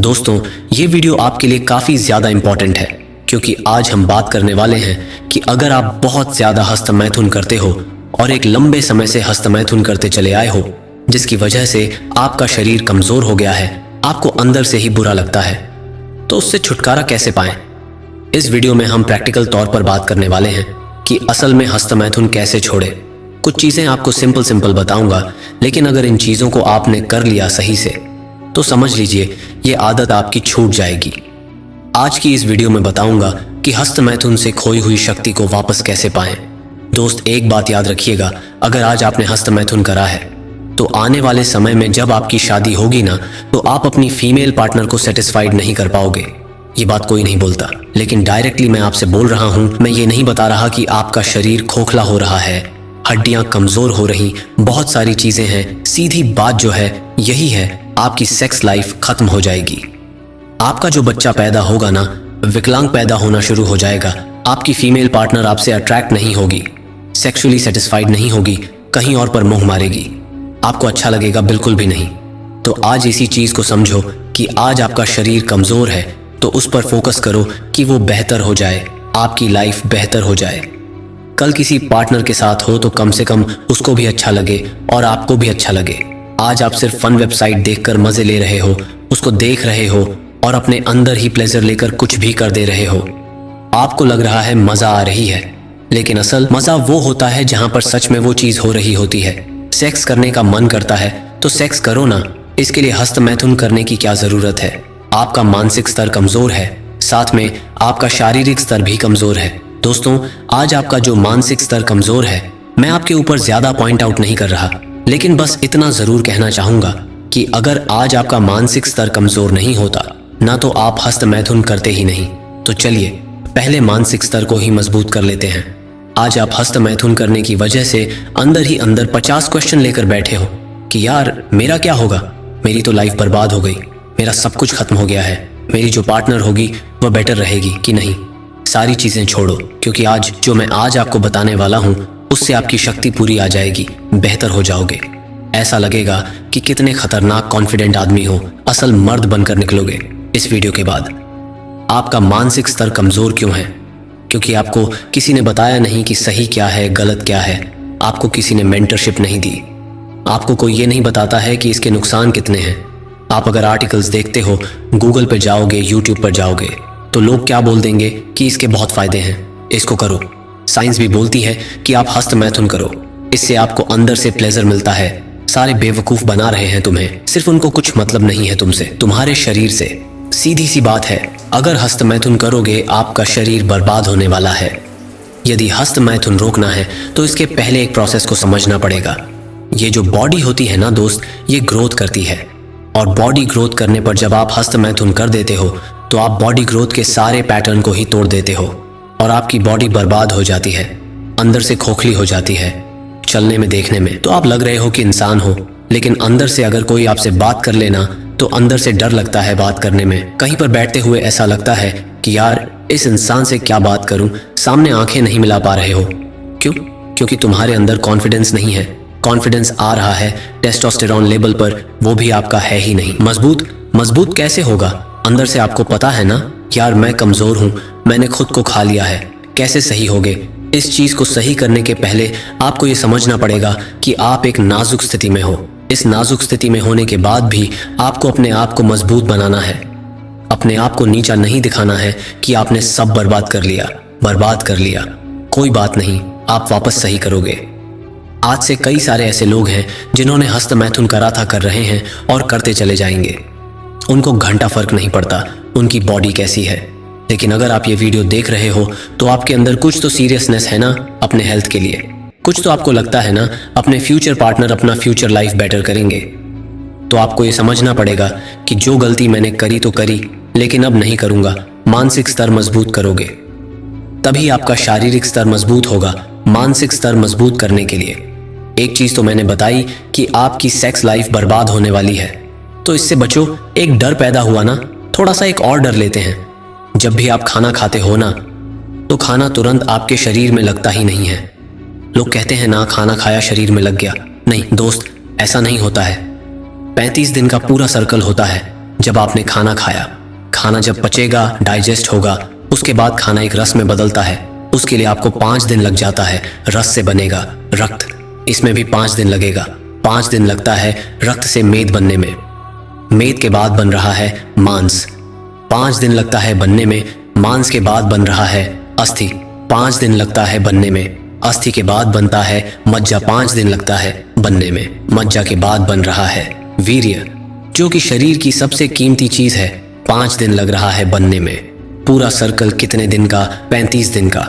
दोस्तों, ये वीडियो आपके लिए काफ़ी ज़्यादा इम्पॉर्टेंट है क्योंकि आज हम बात करने वाले हैं कि अगर आप बहुत ज़्यादा हस्तमैथुन करते हो और एक लंबे समय से हस्तमैथुन करते चले आए हो जिसकी वजह से आपका शरीर कमज़ोर हो गया है, आपको अंदर से ही बुरा लगता है, तो उससे छुटकारा कैसे पाएं? इस वीडियो में हम प्रैक्टिकल तौर पर बात करने वाले हैं कि असल में हस्तमैथुन कैसे छोड़े। कुछ चीज़ें आपको सिंपल बताऊंगा, लेकिन अगर इन चीज़ों को आपने कर लिया सही से तो समझ लीजिए ये आदत आपकी छूट जाएगी। आज की इस वीडियो में बताऊंगा कि हस्तमैथुन से खोई हुई शक्ति को वापस कैसे पाएं। दोस्त, एक बात याद रखिएगा, अगर आज आपने हस्तमैथुन करा है तो आने वाले समय में जब आपकी शादी होगी ना, तो आप अपनी फीमेल पार्टनर को सेटिस्फाइड नहीं कर पाओगे। ये बात कोई नहीं बोलता, लेकिन डायरेक्टली मैं आपसे बोल रहा हूँ। मैं ये नहीं बता रहा कि आपका शरीर खोखला हो रहा है, हड्डियां कमजोर हो रही, बहुत सारी चीजें हैं। सीधी बात जो है यही है, आपकी सेक्स लाइफ खत्म हो जाएगी। आपका जो बच्चा पैदा होगा ना, विकलांग पैदा होना शुरू हो जाएगा। आपकी फीमेल पार्टनर आपसे अट्रैक्ट नहीं होगी, सेक्सुअली सेटिस्फाइड नहीं होगी, कहीं और पर मुंह मारेगी, आपको अच्छा लगेगा बिल्कुल भी नहीं। तो आज इसी चीज को समझो कि आज आपका शरीर कमजोर है, तो उस पर फोकस करो कि वो बेहतर हो जाए, आपकी लाइफ बेहतर हो जाए। कल किसी पार्टनर के साथ हो तो कम से कम उसको भी अच्छा लगे और आपको भी अच्छा लगे। आज आप सिर्फ फन वेबसाइट देखकर मजे ले रहे हो, उसको देख रहे हो और अपने अंदर ही प्लेजर लेकर कुछ भी कर दे रहे हो। आपको लग रहा है मजा आ रही है, लेकिन असल मजा वो होता है जहां पर सच में वो चीज हो रही होती है। सेक्स करने का मन करता है तो सेक्स करो ना, इसके लिए हस्तमैथुन करने की क्या जरूरत है। आपका मानसिक स्तर कमजोर है, साथ में आपका शारीरिक स्तर भी कमजोर है। दोस्तों, आज आपका जो मानसिक स्तर कमजोर है, मैं आपके ऊपर ज्यादा पॉइंट आउट नहीं कर रहा, लेकिन बस इतना जरूर कहना चाहूंगा कि अगर आज आपका मानसिक स्तर कमजोर नहीं होता ना, तो आप हस्तमैथुन करते ही नहीं। तो चलिए पहले मानसिक स्तर को ही मजबूत कर लेते हैं। आज आप हस्तमैथुन करने की वजह से अंदर ही अंदर 50 क्वेश्चन लेकर बैठे हो कि यार मेरा क्या होगा, मेरी तो लाइफ बर्बाद हो गई, मेरा सब कुछ खत्म हो गया है, मेरी जो पार्टनर होगी वह बेटर रहेगी कि नहीं। सारी चीजें छोड़ो, क्योंकि आज जो मैं आज आपको बताने वाला हूँ उससे आपकी शक्ति पूरी आ जाएगी, बेहतर हो जाओगे। ऐसा लगेगा कि कितने खतरनाक कॉन्फिडेंट आदमी हो, असल मर्द बनकर निकलोगे इस वीडियो के बाद। आपका मानसिक स्तर कमजोर क्यों है? क्योंकि आपको किसी ने बताया नहीं कि सही क्या है गलत क्या है। आपको किसी ने मेंटरशिप नहीं दी, आपको कोई ये नहीं बताता है कि इसके नुकसान कितने हैं। आप अगर आर्टिकल्स देखते हो, गूगल पर जाओगे, यूट्यूब पर जाओगे, तो लोग क्या बोल देंगे कि इसके बहुत फायदे हैं, इसको करो। साइंस भी बोलती है कि आप हस्तमैथुन करो, इससे आपको अंदर से प्लेजर मिलता है। सारे बेवकूफ बना रहे हैं तुम्हें, सिर्फ उनको कुछ मतलब नहीं है तुमसे, तुम्हारे शरीर से। सीधी सी बात है, अगर हस्तमैथुन करोगे आपका शरीर बर्बाद होने वाला है। यदि हस्तमैथुन रोकना है तो इसके पहले एक प्रोसेस को समझना पड़ेगा। ये जो बॉडी होती है ना दोस्त, ये ग्रोथ करती है, और बॉडी ग्रोथ करने पर जब आप हस्तमैथुन कर देते हो तो आप बॉडी ग्रोथ के सारे पैटर्न को ही तोड़ देते हो और आपकी बॉडी बर्बाद हो जाती है, अंदर से खोखली हो जाती है। चलने में, देखने में तो आप लग रहे हो कि इंसान हो, लेकिन अंदर से अगर कोई आपसे बात कर लेना तो अंदर से डर लगता है बात करने में। कहीं पर बैठते हुए ऐसा लगता है कि यार इस इंसान से क्या बात करूं, सामने आंखें नहीं मिला पा रहे हो। क्यों? क्योंकि तुम्हारे अंदर कॉन्फिडेंस नहीं है। कॉन्फिडेंस आ रहा है टेस्टोस्टेरोन लेवल पर, वो भी आपका है ही नहीं। मजबूत कैसे होगा? अंदर से आपको पता है ना, यार मैं कमजोर हूं, मैंने खुद को खा लिया है। कैसे सही होगे? इस चीज को सही करने के पहले आपको ये समझना पड़ेगा कि आप एक नाजुक स्थिति में हो। इस नाजुक स्थिति में होने के बाद भी आपको अपने आप को मजबूत बनाना है। अपने आप को नीचा नहीं दिखाना है कि आपने सब बर्बाद कर लिया। कोई बात नहीं, आप वापस सही करोगे। आज से कई सारे ऐसे लोग हैं जिन्होंने हस्तमैथुन करा था, कर रहे हैं और करते चले जाएंगे। उनको घंटा फर्क नहीं पड़ता उनकी बॉडी कैसी है। लेकिन अगर आप ये वीडियो देख रहे हो तो आपके अंदर कुछ तो सीरियसनेस है ना अपने हेल्थ के लिए, कुछ तो आपको लगता है ना अपने फ्यूचर पार्टनर अपना फ्यूचर लाइफ बेटर करेंगे। तो आपको ये समझना पड़ेगा कि जो गलती मैंने करी तो करी, लेकिन अब नहीं करूंगा। मानसिक स्तर मजबूत करोगे तभी आपका शारीरिक स्तर मजबूत होगा। मानसिक स्तर मजबूत करने के लिए एक चीज तो मैंने बताई कि आपकी सेक्स लाइफ बर्बाद होने वाली है, तो इससे बचो। एक डर पैदा हुआ ना, थोड़ा सा एक और डर लेते हैं। जब भी आप खाना खाते हो ना, तो खाना तुरंत आपके शरीर में लगता ही नहीं है। लोग कहते हैं ना, खाना खाया शरीर में लग गया। नहीं दोस्त, ऐसा नहीं होता है। 35 दिन का पूरा सर्कल होता है। जब आपने खाना खाया। खाना जब पचेगा, डाइजेस्ट होगा, उसके बाद खाना एक रस में बदलता है। उसके लिए आपको 5 दिन लग जाता है। रस से बनेगा रक्त, इसमें भी 5 दिन लगेगा। 5 दिन लगता है रक्त से मेद बनने में। मेद के बाद बन रहा है मांस। 5 दिन लगता है बनने में। मांस के बाद बन रहा है अस्थि। 5 दिन लगता है बनने में। अस्थि के बाद बनता है मज्जा। 5 दिन लगता है बनने में। मज्जा के बाद बन रहा है वीर्य, जो कि शरीर की सबसे कीमती चीज है। 5 दिन लग रहा है बनने में। पूरा सर्कल कितने दिन का? 35 दिन का।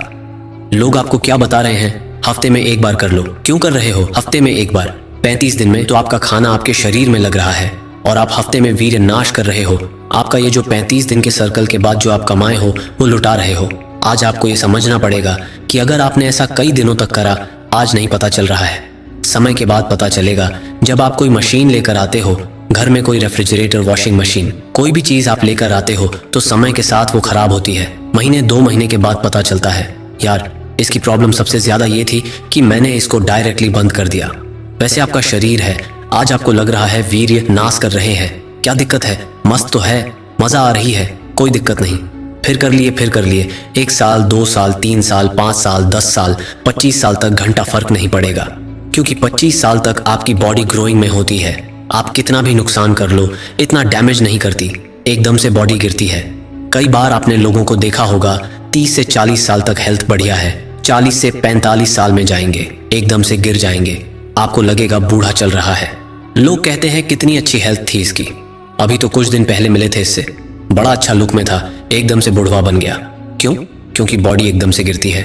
लोग आपको क्या बता रहे हैं? हफ्ते में एक बार कर लो। क्यों कर रहे हो हफ्ते में एक बार? 35 दिन में तो आपका खाना आपके शरीर में लग रहा है और आप हफ्ते में वीर्य नाश कर रहे हो। आपका ये जो 35 दिन के सर्कल के बाद जो आप कमाए हो वो लुटा रहे हो। आज आपको ये समझना पड़ेगा कि अगर आपने ऐसा कई दिनों तक करा, आज नहीं पता चल रहा है, समय के बाद पता चलेगा। जब आप कोई मशीन लेकर आते हो, घर में कोई रेफ्रिजरेटर, वॉशिंग मशीन, कोई भी चीज आप लेकर आते हो तो समय के साथ वो खराब होती है। महीने 2 महीने के बाद पता चलता है यार इसकी प्रॉब्लम सबसे ज्यादा ये थी कि मैंने इसको डायरेक्टली बंद कर दिया। वैसे आपका शरीर है, आज आपको लग रहा है वीर्य नाश कर रहे हैं। क्या दिक्कत है? मस्त तो है, मजा आ रही है, कोई दिक्कत नहीं। फिर कर लिए 1 साल, 2 साल, 3 साल, 5 साल, 10 साल, 25 साल तक घंटा फर्क नहीं पड़ेगा, क्योंकि 25 साल तक आपकी बॉडी ग्रोइंग में होती है। आप कितना भी नुकसान कर लो, इतना डैमेज नहीं करती, एकदम से बॉडी गिरती है। कई बार आपने लोगों को देखा होगा 30 से 40 साल तक हेल्थ बढ़िया है, 40 से 45 साल में जाएंगे, एकदम से गिर जाएंगे, आपको लगेगा बूढ़ा चल रहा है। लोग कहते हैं कितनी अच्छी हेल्थ थी इसकी, अभी तो कुछ दिन पहले मिले थे इससे, बड़ा अच्छा लुक में था, एकदम से बुढ़वा बन गया। क्यों? क्योंकि बॉडी एकदम से गिरती है।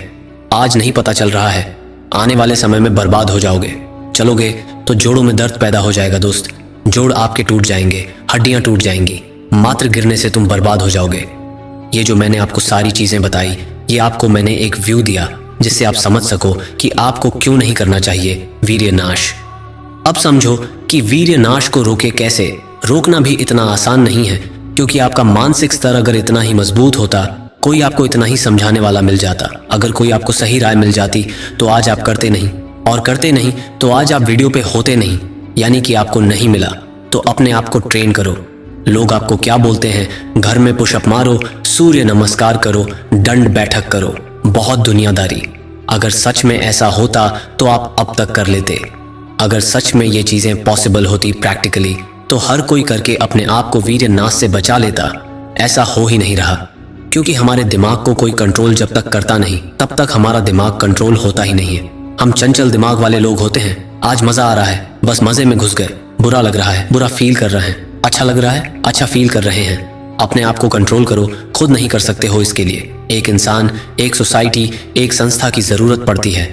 आज नहीं पता चल रहा है, आने वाले समय में बर्बाद हो जाओगे। चलोगे तो जोड़ों में दर्द पैदा हो जाएगा दोस्त, जोड़ आपके टूट जाएंगे, हड्डियां टूट जाएंगी, मात्र गिरने से तुम बर्बाद हो जाओगे। ये जो मैंने आपको सारी चीजें बताई, ये आपको मैंने एक व्यू दिया जिससे आप समझ सको कि आपको क्यों नहीं करना चाहिए वीर्य नाश। अब समझो कि वीर्य नाश को रोके कैसे। रोकना भी इतना आसान नहीं है, क्योंकि आपका मानसिक स्तर अगर इतना ही मजबूत होता, कोई आपको इतना ही समझाने वाला मिल जाता, अगर कोई आपको सही राय मिल जाती, तो आज आप करते नहीं, और करते नहीं तो आज आप वीडियो पे होते नहीं, यानी कि आपको नहीं मिला। तो अपने आप को ट्रेन करो। लोग आपको क्या बोलते हैं? घर में पुशअप मारो, सूर्य नमस्कार करो, दंड बैठक करो, बहुत दुनियादारी। अगर सच में ऐसा होता तो आप अब तक कर लेते। अगर सच में ये चीजें पॉसिबल होती प्रैक्टिकली, तो हर कोई करके अपने आप को वीर्य नाश से बचा लेता। ऐसा हो ही नहीं रहा, क्योंकि हमारे दिमाग को कोई कंट्रोल जब तक करता नहीं, तब तक हमारा दिमाग कंट्रोल होता ही नहीं है। हम चंचल दिमाग वाले लोग होते हैं। आज मजा आ रहा है, बस मजे में घुस गए। बुरा लग रहा है, बुरा फील कर रहे हैं। अच्छा लग रहा है, अच्छा फील कर रहे हैं। अपने आप को कंट्रोल करो, खुद नहीं कर सकते हो। इसके लिए एक इंसान, एक सोसाइटी, एक संस्था की जरूरत पड़ती है।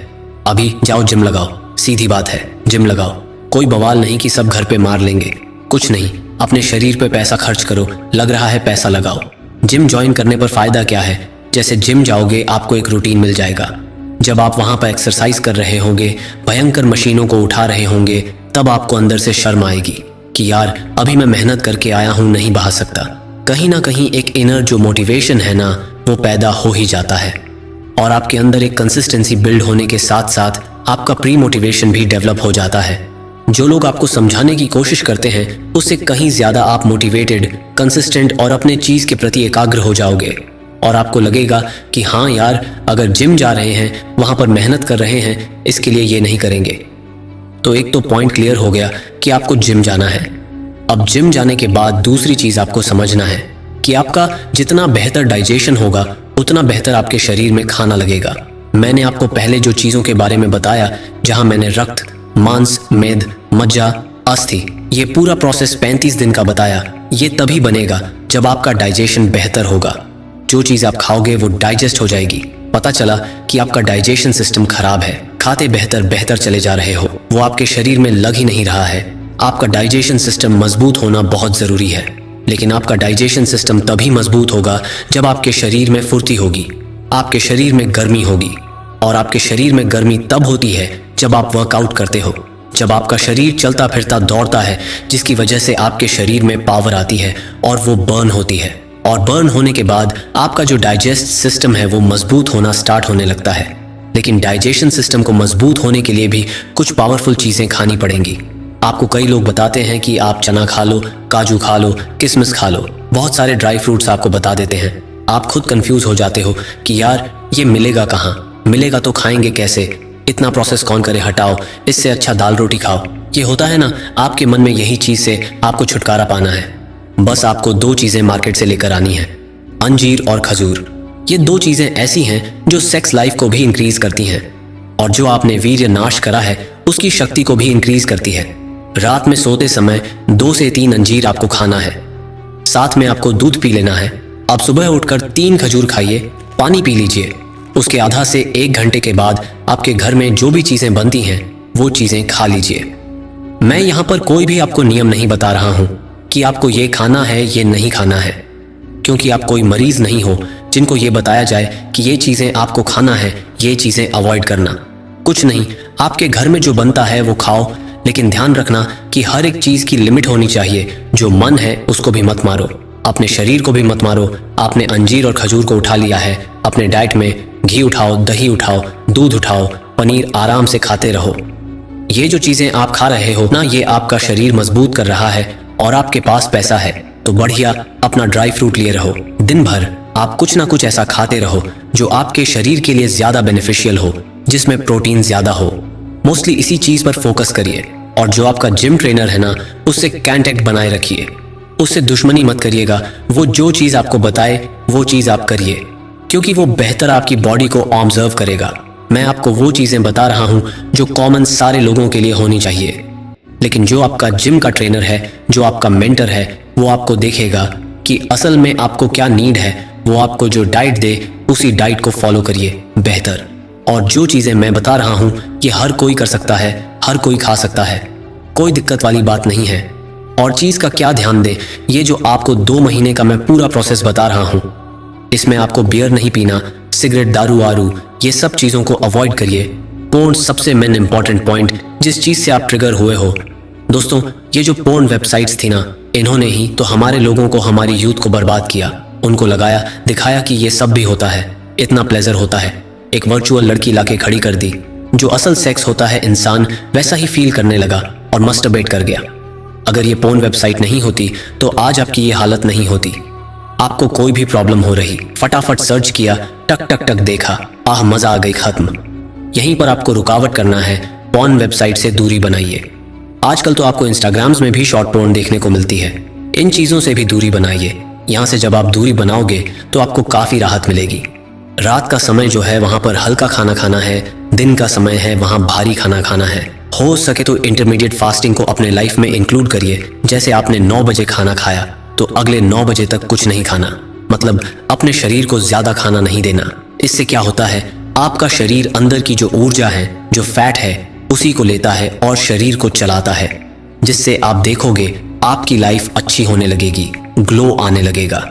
अभी जाओ जिम लगाओ, सीधी बात है, जिम लगाओ। कोई बवाल नहीं कि सब घर पे मार लेंगे, कुछ नहीं। अपने शरीर पे पैसा खर्च करो, लग रहा है पैसा लगाओ। जिम ज्वाइन करने पर फायदा क्या है? जैसे जिम जाओगे आपको एक रूटीन मिल जाएगा। जब आप वहां पर एक्सरसाइज कर रहे होंगे, भयंकर मशीनों को उठा रहे होंगे, तब आपको अंदर से शर्म आएगी कि यार अभी मैं मेहनत करके आया हूं, नहीं बहा सकता। कहीं ना कहीं एक इनर जो मोटिवेशन है ना, वो पैदा हो ही जाता है। और आपके अंदर एक कंसिस्टेंसी बिल्ड होने के साथ साथ आपका प्री मोटिवेशन भी डेवलप हो जाता है। जो लोग आपको समझाने की कोशिश करते हैं, उससे कहीं ज्यादा आप मोटिवेटेड, कंसिस्टेंट और अपने चीज के प्रति एकाग्र हो जाओगे। और आपको लगेगा कि हाँ यार, अगर जिम जा रहे हैं, वहां पर मेहनत कर रहे हैं, इसके लिए ये नहीं करेंगे। तो एक तो पॉइंट क्लियर हो गया कि आपको जिम जाना है। अब जिम जाने के बाद दूसरी चीज आपको समझना है कि आपका जितना बेहतर डाइजेशन होगा, उतना बेहतर आपके शरीर में खाना लगेगा। मैंने आपको पहले जो चीजों के बारे में बताया, जहां मैंने रक्त, मांस, मेद, मज्जा, अस्थि, ये पूरा प्रोसेस 35 दिन का बताया, ये तभी बनेगा जब आपका डाइजेशन बेहतर होगा। जो चीज आप खाओगे वो डाइजेस्ट हो जाएगी। पता चला कि आपका डाइजेशन सिस्टम खराब है, खाते बेहतर बेहतर चले जा रहे हो, वो आपके शरीर में लग ही नहीं रहा है। आपका डाइजेशन सिस्टम मजबूत होना बहुत जरूरी है, लेकिन आपका डाइजेशन सिस्टम तभी मजबूत होगा जब आपके शरीर में फुर्ती होगी, आपके शरीर में गर्मी होगी। और आपके शरीर में गर्मी तब होती है जब आप वर्कआउट करते हो, जब आपका शरीर चलता फिरता दौड़ता है, जिसकी वजह से आपके शरीर में पावर आती है और वो बर्न होती है। और बर्न होने के बाद आपका जो डाइजेस्ट सिस्टम है वो मजबूत होना स्टार्ट होने लगता है। लेकिन डाइजेशन सिस्टम को मजबूत होने के लिए भी कुछ पावरफुल चीजें खानी पड़ेंगी। आपको कई लोग बताते हैं कि आप चना खा लो, काजू खा लो, किशमिश खा लो, बहुत सारे ड्राई फ्रूट्स आपको बता देते हैं। आप खुद कंफ्यूज हो जाते हो कि यार ये मिलेगा कहाँ, मिलेगा तो खाएंगे कैसे, इतना प्रोसेस कौन करे, हटाओ, इससे अच्छा दाल रोटी खाओ। ये होता है ना, आपके मन में यही चीज़ से आपको छुटकारा पाना है। बस आपको दो चीज़ें मार्केट से लेकर आनी है, अंजीर और खजूर। ये दो चीज़ें ऐसी हैं जो सेक्स लाइफ को भी इंक्रीज करती हैं और जो आपने वीर्य नाश करा है उसकी शक्ति को भी इंक्रीज करती है। रात में सोते समय 2 से 3 अंजीर आपको खाना है, साथ में आपको दूध पी लेना है। आप सुबह उठकर 3 खजूर खाइए, पानी पी लीजिए। उसके आधा से 1 घंटे के बाद आपके घर में जो भी चीज़ें बनती हैं वो चीज़ें खा लीजिए। मैं यहाँ पर कोई भी आपको नियम नहीं बता रहा हूँ कि आपको ये खाना है ये नहीं खाना है, क्योंकि आप कोई मरीज नहीं हो जिनको ये बताया जाए कि ये चीज़ें आपको खाना है, ये चीज़ें अवॉइड करना। कुछ नहीं, आपके घर में जो बनता है वो खाओ, लेकिन ध्यान रखना कि हर एक चीज़ की लिमिट होनी चाहिए। जो मन है उसको भी मत मारो, अपने शरीर को भी मत मारो। आपने अंजीर और खजूर को उठा लिया है, अपने डाइट में घी उठाओ, दही उठाओ, दूध उठाओ, पनीर आराम से खाते रहो। ये जो चीज़ें आप खा रहे हो ना, ये आपका शरीर मजबूत कर रहा है और आपके पास पैसा है तो बढ़िया अपना ड्राई फ्रूट लिए रहो। दिन भर आप कुछ ना कुछ ऐसा खाते रहो जो आपके शरीर के लिए ज़्यादा बेनिफिशियल हो, जिसमें प्रोटीन ज़्यादा हो। मोस्टली इसी चीज़ पर फोकस करिए और जो आपका जिम ट्रेनर है ना, उससे कांटेक्ट बनाए रखिए, उससे दुश्मनी मत करिएगा। वो जो चीज़ आपको बताए वो चीज़ आप करिए, क्योंकि वो बेहतर आपकी बॉडी को ऑब्जर्व करेगा। मैं आपको वो चीज़ें बता रहा हूँ जो कॉमन सारे लोगों के लिए होनी चाहिए, लेकिन जो आपका जिम का ट्रेनर है, जो आपका मेंटर है, वो आपको देखेगा कि असल में आपको क्या नीड है। वो आपको जो डाइट दे उसी डाइट को फॉलो करिए बेहतर। और जो चीज़ें मैं बता रहा हूँ ये हर कोई कर सकता है, हर कोई खा सकता है, कोई दिक्कत वाली बात नहीं है। और चीज़ का क्या ध्यान दें, ये जो आपको 2 महीने का मैं पूरा प्रोसेस बता रहा हूँ, इसमें आपको बियर नहीं पीना, सिगरेट, दारू वारू, ये सब चीज़ों को अवॉइड करिए। पोर्न सबसे मेन इंपॉर्टेंट पॉइंट, जिस चीज़ से आप ट्रिगर हुए हो। दोस्तों, ये जो पोर्न वेबसाइट्स थी ना, इन्होंने ही तो हमारे लोगों को, हमारी यूथ को बर्बाद किया। उनको लगाया दिखाया कि ये सब भी होता है, इतना प्लेजर होता है। एक वर्चुअल लड़की लाके खड़ी कर दी, जो असल सेक्स होता है इंसान वैसा ही फील करने लगा और मस्टरबेट कर गया। अगर ये पोर्न वेबसाइट नहीं होती तो आज आपकी ये हालत नहीं होती। आपको कोई भी प्रॉब्लम हो रही, फटाफट सर्च किया, टक टक टक देखा, आह मजा आ गई, खत्म। यहीं पर आपको रुकावट करना है। पोर्न वेबसाइट से दूरी बनाइए। आजकल तो आपको इंस्टाग्राम्स में भी शॉर्ट पोर्न देखने को मिलती है। इन चीज़ों से भी दूरी बनाइए। यहाँ से जब आप दूरी बनाओगे तो आपको काफ़ी राहत मिलेगी। रात का समय जो है वहाँ पर हल्का खाना खाना है, दिन का समय है वहाँ भारी खाना खाना है। हो सके तो इंटरमीडिएट फास्टिंग को अपने लाइफ में इंक्लूड करिए। जैसे आपने 9 बजे खाना खाया तो अगले 9 बजे तक कुछ नहीं खाना, मतलब अपने शरीर को ज़्यादा खाना नहीं देना। इससे क्या होता है, आपका शरीर अंदर की जो ऊर्जा है, जो फैट है, उसी को लेता है और शरीर को चलाता है, जिससे आप देखोगे आपकी लाइफ अच्छी होने लगेगी, ग्लो आने लगेगा,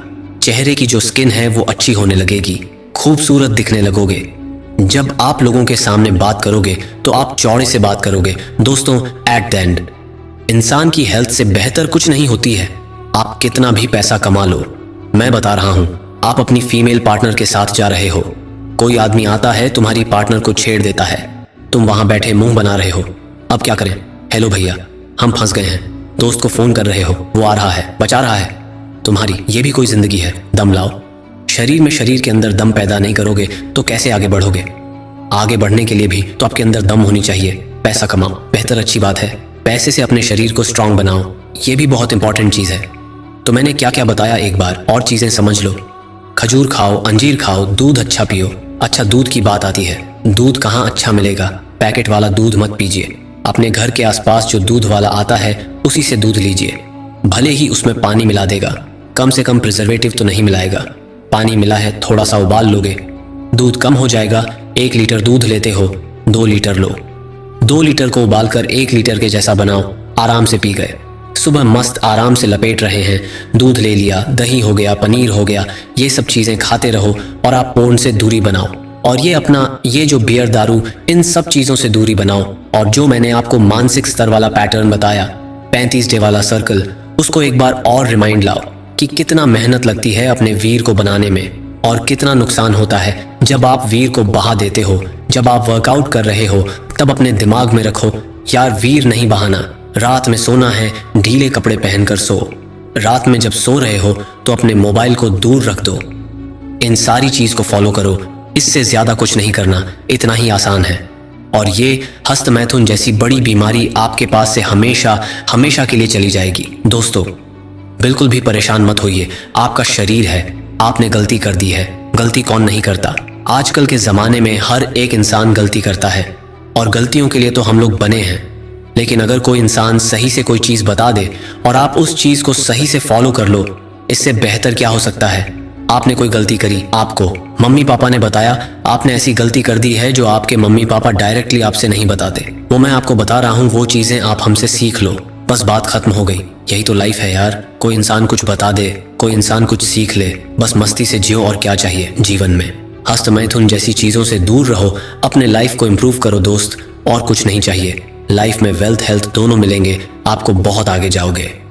चेहरे की जो स्किन है वो अच्छी होने लगेगी, खूबसूरत दिखने लगोगे। जब आप लोगों के सामने बात करोगे तो आप चौड़े से बात करोगे। दोस्तों, एट द एंड इंसान की हेल्थ से बेहतर कुछ नहीं होती है। आप कितना भी पैसा कमा लो, मैं बता रहा हूं, आप अपनी फीमेल पार्टनर के साथ जा रहे हो, कोई आदमी आता है तुम्हारी पार्टनर को छेड़ देता है, तुम वहां बैठे मुंह बना रहे हो। अब क्या करें, हेलो भैया हम फंस गए हैं, दोस्त को फोन कर रहे हो, वो आ रहा है, बचा रहा है तुम्हारी, ये भी कोई जिंदगी है, दम लाओ। शरीर में शरीर के अंदर दम पैदा नहीं करोगे तो कैसे आगे बढ़ोगे। आगे बढ़ने के लिए भी तो आपके अंदर दम होनी चाहिए। पैसा कमाओ, बेहतर, अच्छी बात है, पैसे से अपने शरीर को स्ट्रांग बनाओ, ये भी बहुत इंपॉर्टेंट चीज़ है। तो मैंने क्या क्या बताया एक बार और चीज़ें समझ लो। खजूर खाओ, अंजीर खाओ, दूध अच्छा पियो। अच्छा, दूध की बात आती है, दूध कहाँ अच्छा मिलेगा, पैकेट वाला दूध मत पीजिए। अपने घर के आसपास जो दूध वाला आता है उसी से दूध लीजिए। भले ही उसमें पानी मिला देगा, कम से कम प्रिजर्वेटिव तो नहीं मिलाएगा। पानी मिला है, थोड़ा सा उबाल लोगे, दूध कम हो जाएगा। 1 लीटर दूध लेते हो, 2 लीटर लो, 2 लीटर को उबालकर 1 लीटर के जैसा बनाओ, आराम से पी गए। सुबह मस्त आराम से लपेट रहे हैं, दूध ले लिया, दही हो गया, पनीर हो गया, ये सब चीज़ें खाते रहो और आप पोर्न से दूरी बनाओ। और ये अपना ये जो बियर, दारू, इन सब चीज़ों से दूरी बनाओ। और जो मैंने आपको मानसिक स्तर वाला पैटर्न बताया, 35 डे वाला सर्कल, उसको एक बार और रिमाइंड लाओ कि कितना मेहनत लगती है अपने वीर को बनाने में और कितना नुकसान होता है जब आप वीर को बहा देते हो। जब आप वर्कआउट कर रहे हो तब अपने दिमाग में रखो, यार वीर नहीं बहाना, रात में सोना है, ढीले कपड़े पहनकर सो। रात में जब सो रहे हो तो अपने मोबाइल को दूर रख दो। इन सारी चीज को फॉलो करो, इससे ज्यादा कुछ नहीं करना, इतना ही आसान है। और ये हस्तमैथुन जैसी बड़ी बीमारी आपके पास से हमेशा हमेशा के लिए चली जाएगी। दोस्तों, बिल्कुल भी परेशान मत होइए, आपका शरीर है, आपने गलती कर दी है। गलती कौन नहीं करता। आजकल के ज़माने में हर एक इंसान गलती करता है और गलतियों के लिए तो हम लोग बने हैं। लेकिन अगर कोई इंसान सही से कोई चीज़ बता दे और आप उस चीज़ को सही से फॉलो कर लो, इससे बेहतर क्या हो सकता है। आपने कोई गलती करी, आपको मम्मी पापा ने बताया, आपने ऐसी गलती कर दी है जो आपके मम्मी पापा डायरेक्टली आपसे नहीं बताते। वो मैं आपको बता रहा हूँ, वो चीज़ें आप हमसे सीख लो, बस बात खत्म हो गई। यही तो लाइफ है यार। कोई इंसान कुछ बता दे, कोई इंसान कुछ सीख ले, बस मस्ती से जियो और क्या चाहिए जीवन में। हस्तमैथुन जैसी चीज़ों से दूर रहो, अपने लाइफ को इम्प्रूव करो दोस्त, और कुछ नहीं चाहिए। लाइफ में वेल्थ हेल्थ दोनों मिलेंगे, आपको बहुत आगे जाओगे।